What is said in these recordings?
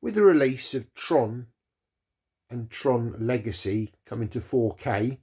with the release of Tron and Tron Legacy coming to 4K,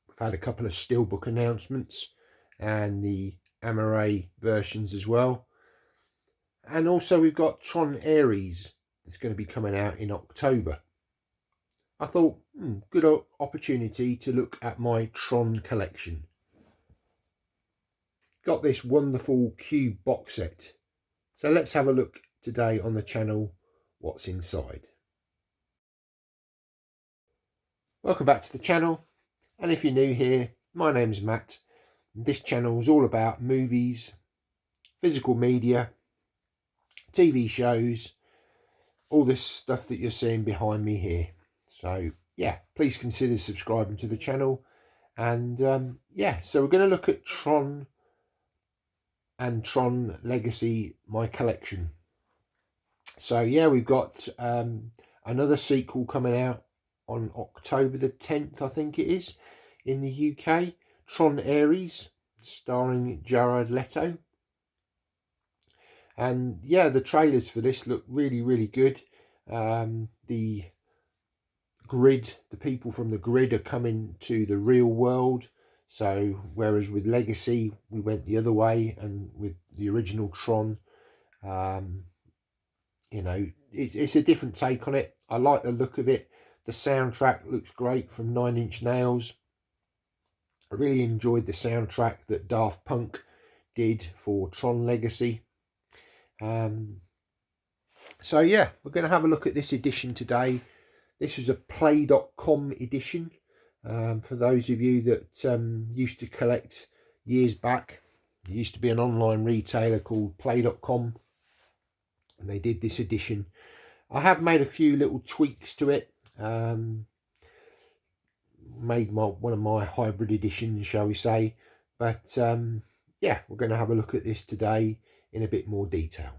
we've had a couple of Steelbook announcements and the Amaray versions as well. And also we've got Tron Ares that's going to be coming out in October. I thought, good opportunity to look at my Tron collection. Got this wonderful cube box set. So let's have a look today on the channel what's inside. Welcome back to the channel, and if you're new here, my name's Matt. This channel is all about movies, physical media, TV shows, all this stuff that you're seeing behind me here. So yeah, please consider subscribing to the channel. And yeah, so we're going to look at Tron and Tron Legacy, my collection. So yeah, we've got another sequel coming out on October the 10th, I think it is, in the UK. Tron Ares, starring Jared Leto. And yeah, the trailers for this look really good. The grid, the people from the grid are coming to the real world. So whereas with Legacy we went the other way, and with the original Tron, you know, it's a different take on it. I like the look of it. The soundtrack looks great from 9 Inch Nails. I really enjoyed the soundtrack that Daft Punk did for Tron Legacy. So yeah, we're going to have a look at this edition today. This is a play.com edition. For those of you that used to collect years back, there used to be an online retailer called play.com, and they did this edition. I have made a few little tweaks to it. Made one of my hybrid editions, shall we say. But yeah, we're going to have a look at this today in a bit more detail.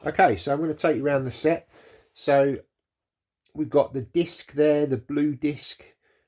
Okay, so I'm going to take you around the set. So we've got the disc there, the blue disc,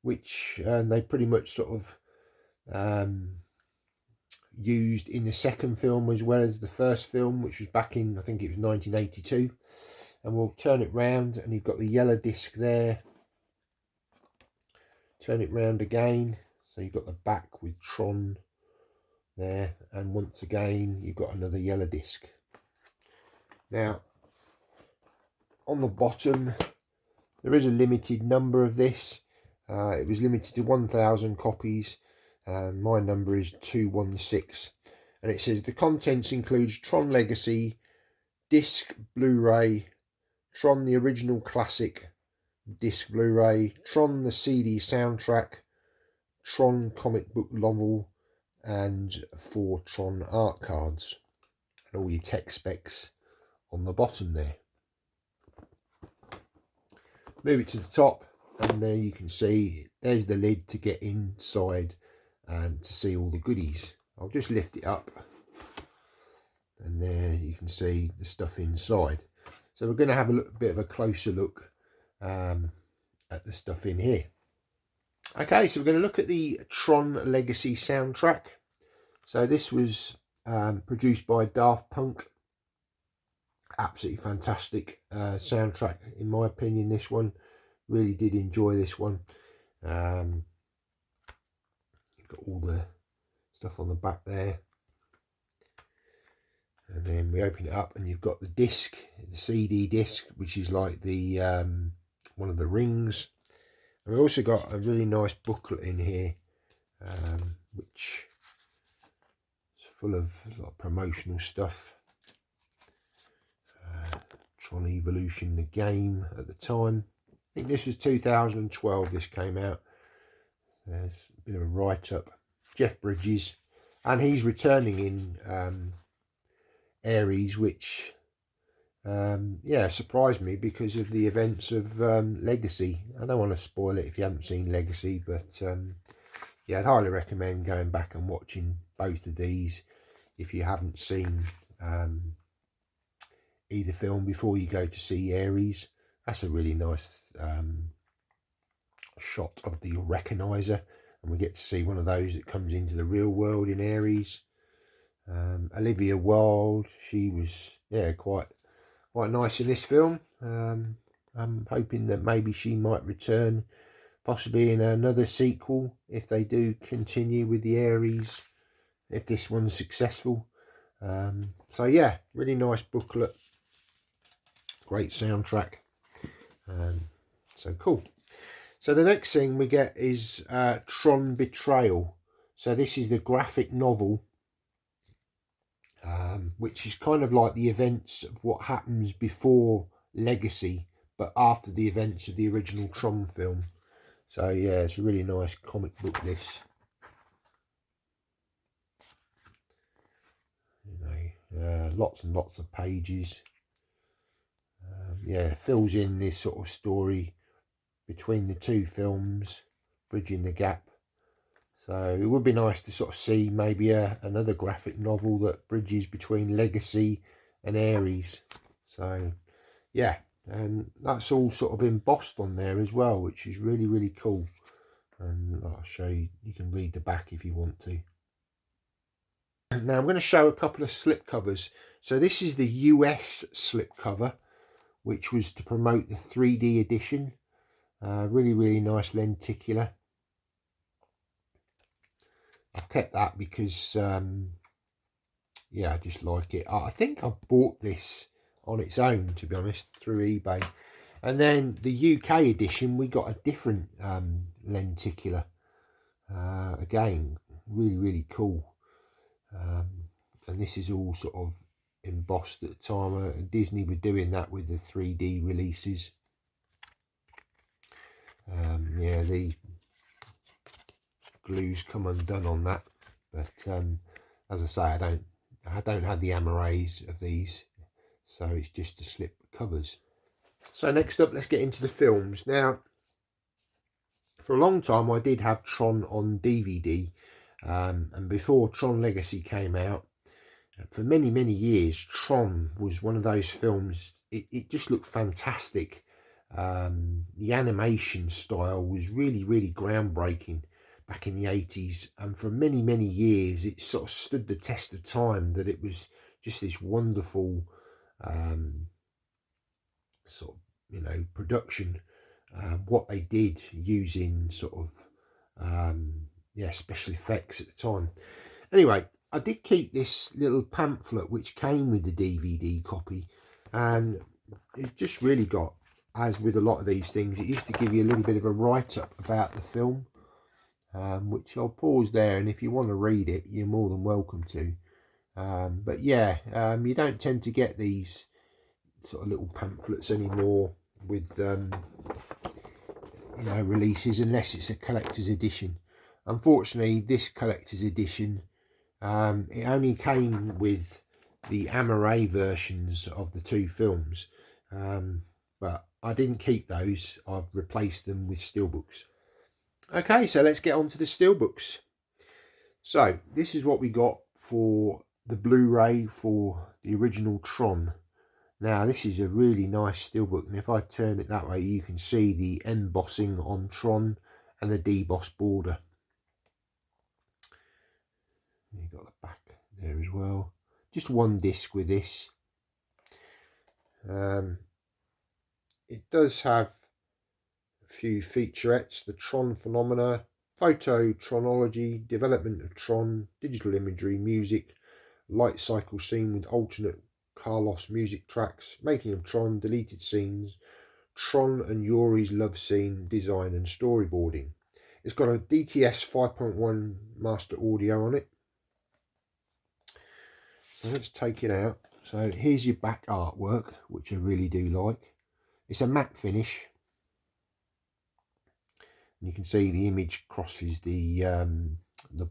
which they pretty much sort of used in the second film as well as the first film, which was back in, I think it was 1982. And we'll turn it round, and you've got the yellow disc there. Turn it round again, so you've got the back with Tron there, and once again you've got another yellow disc. Now on the bottom there is a limited number of this. It was limited to 1,000 copies, and my number is 216, and it says the contents includes Tron Legacy disc Blu-ray, Tron the original classic disc Blu-ray, Tron the CD soundtrack, Tron comic book novel, and 4 Tron art cards, and all your tech specs on the bottom there. Move it to the top, and there you can see there's the lid to get inside and to see all the goodies. I'll just lift it up, and there you can see the stuff inside. So we're going to have a bit of a closer look at the stuff in here. Okay, so we're going to look at the Tron Legacy soundtrack. So this was produced by Daft Punk. Absolutely fantastic soundtrack in my opinion. This one, really did enjoy this one. You've got all the stuff on the back there, and then we open it up and you've got the disc, the CD disc, which is like the one of the rings. And we've also got a really nice booklet in here, which is full of a lot of promotional stuff. Tron Evolution, the game at the time. I think this was 2012 this came out. There's a bit of a write-up. Jeff Bridges, and he's returning in Ares, which yeah, surprised me because of the events of Legacy. I don't want to spoil it if you haven't seen Legacy, but yeah, I'd highly recommend going back and watching both of these if you haven't seen either film before you go to see Ares. That's a really nice shot of the recognizer, and we get to see one of those that comes into the real world in Ares. Olivia Wilde, she was, yeah, quite quite nice in this film. I'm hoping that maybe she might return, possibly in another sequel, if they do continue with the Aries, if this one's successful. So yeah, really nice booklet, great soundtrack. So cool. So the next thing we get is Tron Betrayal. So this is the graphic novel, which is kind of like the events of what happens before Legacy, but after the events of the original Tron film. So yeah, it's a really nice comic book, this. Lots and lots of pages. Yeah, fills in this sort of story between the two films, bridging the gap. So it would be nice to sort of see maybe another graphic novel that bridges between Legacy and Aries. So yeah, and that's all sort of embossed on there as well, which is really, really cool. And I'll show you, you can read the back if you want to. Now I'm going to show a couple of slip covers. So this is the US slip cover, which was to promote the 3D edition. Really, really nice lenticular. I've kept that because, yeah, I just like it. I think I bought this on its own, to be honest, through eBay. And then the UK edition, we got a different lenticular. Again, really, really cool. And this is all sort of embossed at the time. Disney were doing that with the 3D releases. Yeah, the glues come undone on that, but as I say, I don't have the amarais of these, so it's just the slip covers. So next up, let's get into the films. Now, for a long time I did have Tron on DVD, and before Tron Legacy came out, for many, many years, Tron was one of those films, it just looked fantastic. The animation style was really, really groundbreaking back in the 80s, and for many, many years it sort of stood the test of time, that it was just this wonderful sort of, you know, production. What they did using sort of yeah, special effects at the time. Anyway, I did keep this little pamphlet which came with the DVD copy, and it just really got, as with a lot of these things, it used to give you a little bit of a write-up about the film, which I'll pause there, and if you want to read it, you're more than welcome to. But yeah, you don't tend to get these sort of little pamphlets anymore with you know, releases, unless it's a collector's edition. Unfortunately, this collector's edition, it only came with the Amaray versions of the two films, but I didn't keep those. I've replaced them with Steelbooks. Okay, so let's get on to the Steelbooks. So this is what we got for the Blu-ray for the original Tron. Now this is a really nice Steelbook, and if I turn it that way, you can see the embossing on Tron and the debossed border. You've got the back there as well. Just one disc with this. It does have a few featurettes: the Tron phenomena, phototronology, development of Tron, digital imagery, music, light cycle scene with alternate Carlos music tracks, making of Tron, deleted scenes, Tron and Yuri's love scene, design and storyboarding. It's got a DTS 5.1 master audio on it. So let's take it out. So here's your back artwork, which I really do like. It's a matte finish. You can see the image crosses the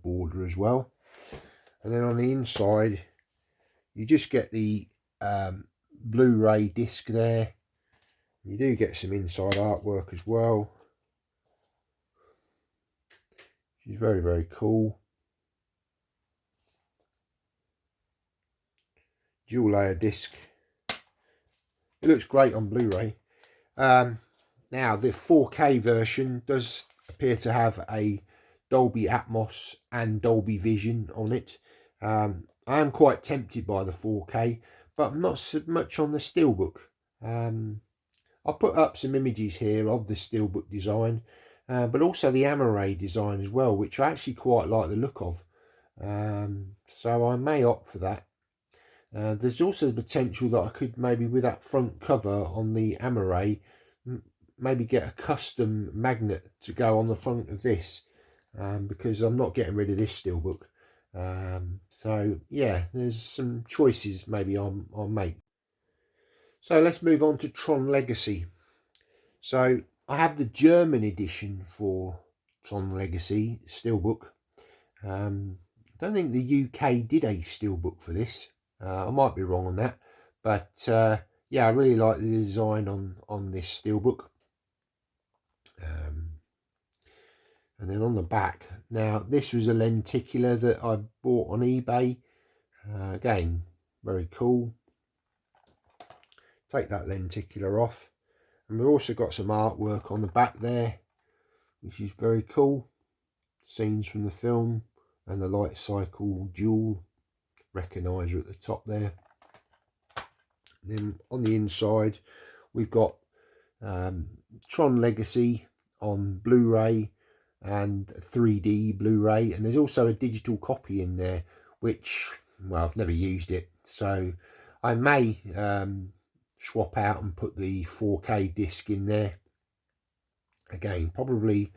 border as well. And then on the inside, you just get the Blu-ray disc there. You do get some inside artwork as well, which is very, very cool. Dual layer disc. It looks great on Blu-ray. Now the 4K version does appear to have a Dolby Atmos and Dolby Vision on it. I am quite tempted by the 4K, but I'm not so much on the Steelbook. I'll put up some images here of the Steelbook design, but also the Amaray design as well, which I actually quite like the look of. So I may opt for that. There's also the potential that I could maybe, with that front cover on the Amaray, maybe get a custom magnet to go on the front of this, because I'm not getting rid of this Steelbook. So yeah, there's some choices maybe I'll make. So let's move on to Tron Legacy. So I have the German edition for Tron Legacy Steelbook. I don't think the UK did a Steelbook for this. I might be wrong on that, but yeah, I really like the design on this Steelbook. And then on the back, now this was a lenticular that I bought on eBay. Again, very cool. Take that lenticular off, and we've also got some artwork on the back there, which is very cool. Scenes from the film and the light cycle dual recognizer at the top there. Then on the inside, we've got Tron Legacy on Blu-ray and 3D Blu-ray, and there's also a digital copy in there, which, well, I've never used it, so I may swap out and put the 4K disc in there. Again, probably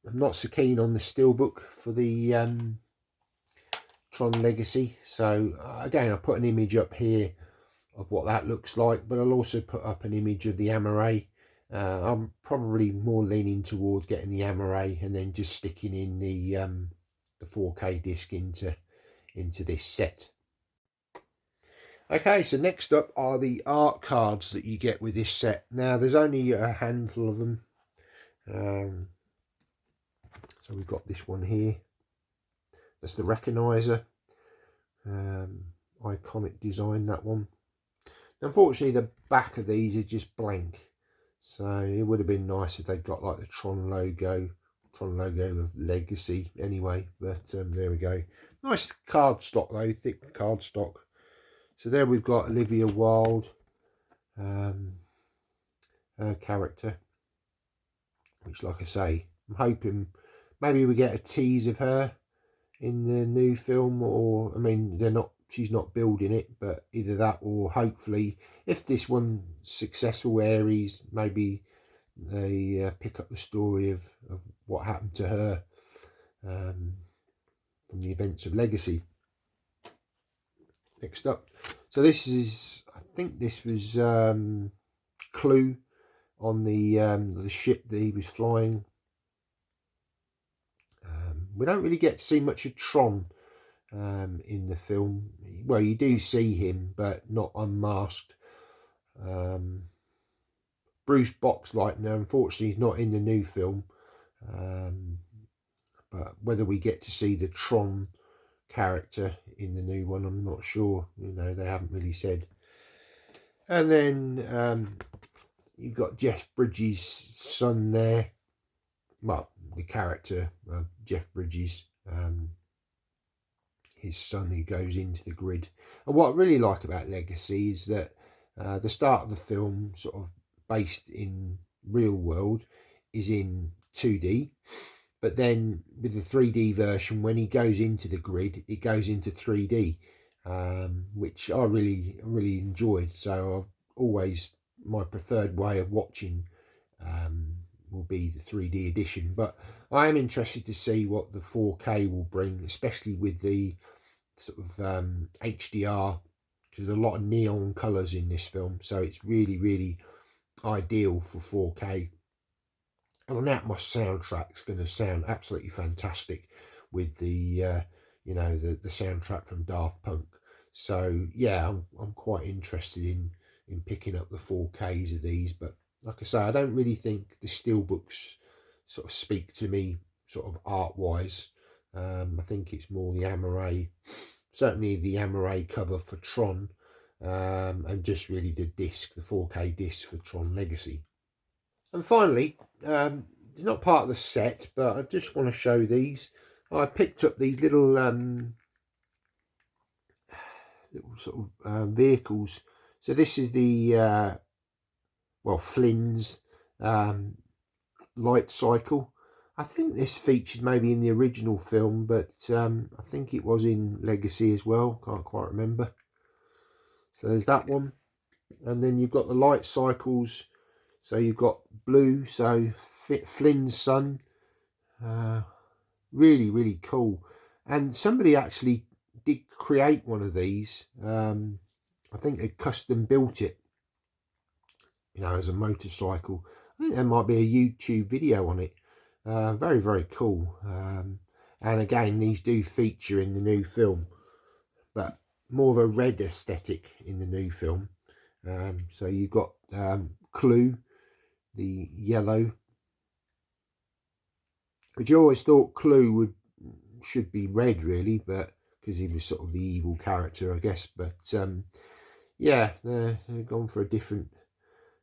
I'm not so keen on the Steelbook for the Tron Legacy, so again, I'll put an image up here of what that looks like, but I'll also put up an image of the Amaray. I'm probably more leaning towards getting the Amaray and then just sticking in the 4K disc into this set. Okay, so next up are the art cards that you get with this set. Now, there's only a handful of them. So we've got this one here. That's the recognizer. Iconic design, that one. Unfortunately, the back of these are just blank. So it would have been nice if they'd got like the Tron logo of Legacy anyway. But there we go. Nice card stock though, thick card stock. So there we've got Olivia Wilde, her character, which, like I say, I'm hoping maybe we get a tease of her in the new film, or I mean, she's not building it, but either that or hopefully, if this one's successful, Aries, maybe they pick up the story of what happened to her from the events of Legacy. Next up, so this is, I think this was Clue on the ship that he was flying. We don't really get to see much of Tron in the film. Well, you do see him, but not unmasked. Bruce Boxleitner, unfortunately, he's not in the new film. But whether we get to see the Tron character in the new one, I'm not sure. You know, they haven't really said. And then you've got Jeff Bridges' son there. Well, the character of Jeff Bridges, his son who goes into the grid. And what I really like about Legacy is that the start of the film, sort of based in real world, is in 2D. But then with the 3D version, when he goes into the grid, it goes into 3D, which I really enjoyed. So I've always, my preferred way of watching will be the 3D edition. But I am interested to see what the 4K will bring, especially with the sort of HDR, because there's a lot of neon colours in this film. So it's really ideal for 4K. And an Atmos soundtrack's going to sound absolutely fantastic with the you know, the soundtrack from Daft Punk. So yeah, I'm quite interested in picking up the 4Ks of these. But like I say, I don't really think the Steelbooks sort of speak to me sort of art wise. I think it's more the Amaray, certainly the Amaray cover for Tron, and just really the disc, the 4K disc for Tron Legacy. And finally, it's not part of the set, but I just want to show these. I picked up these little sort of vehicles. So this is the well, Flynn's light cycle. I think this featured maybe in the original film, but I think it was in Legacy as well. Can't quite remember. So there's that one. And then you've got the light cycles. So you've got blue, so Flynn's son. Really, really cool. And somebody actually did create one of these. I think they custom built it, you know, as a motorcycle. I think there might be a YouTube video on it. Very, very cool. And again, these do feature in the new film, but more of a red aesthetic in the new film. So you've got Clue, the yellow, which you always thought Clue should be red, really, but because he was sort of the evil character, I guess. But yeah, they've gone for a different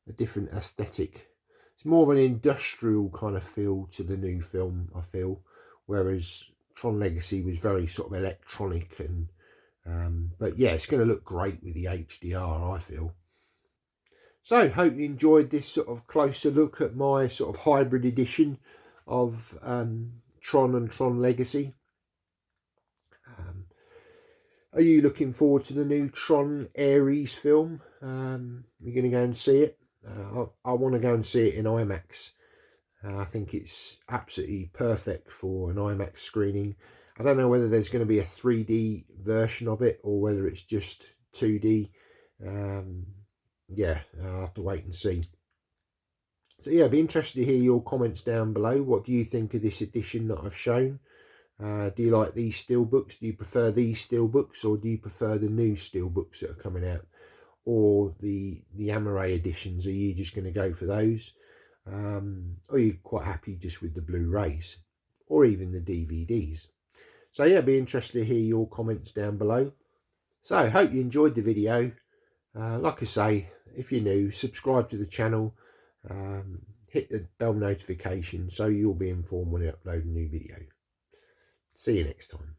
aesthetic. It's more of an industrial kind of feel to the new film, I feel, whereas Tron Legacy was very sort of electronic. And but yeah, it's going to look great with the HDR, I feel. So hope you enjoyed this sort of closer look at my sort of hybrid edition of Tron and Tron Legacy. Are you looking forward to the new Tron Ares film? You're going to go and see it? I want to go and see it in IMAX. I think it's absolutely perfect for an IMAX screening. I don't know whether there's going to be a 3D version of it or whether it's just 2D. Yeah, I'll have to wait and see. So yeah, I'd be interested to hear your comments down below. What do you think of this edition that I've shown? Do you like these steelbooks? Do you prefer these steelbooks, or do you prefer the new steelbooks that are coming out, or the Amaray editions? Are you just going to go for those? Or are you quite happy just with the Blu-rays or even the DVDs? So yeah, be interested to hear your comments down below. So I hope you enjoyed the video. Like I say, if you're new, subscribe to the channel, hit the bell notification so you'll be informed when I upload a new video. See you next time.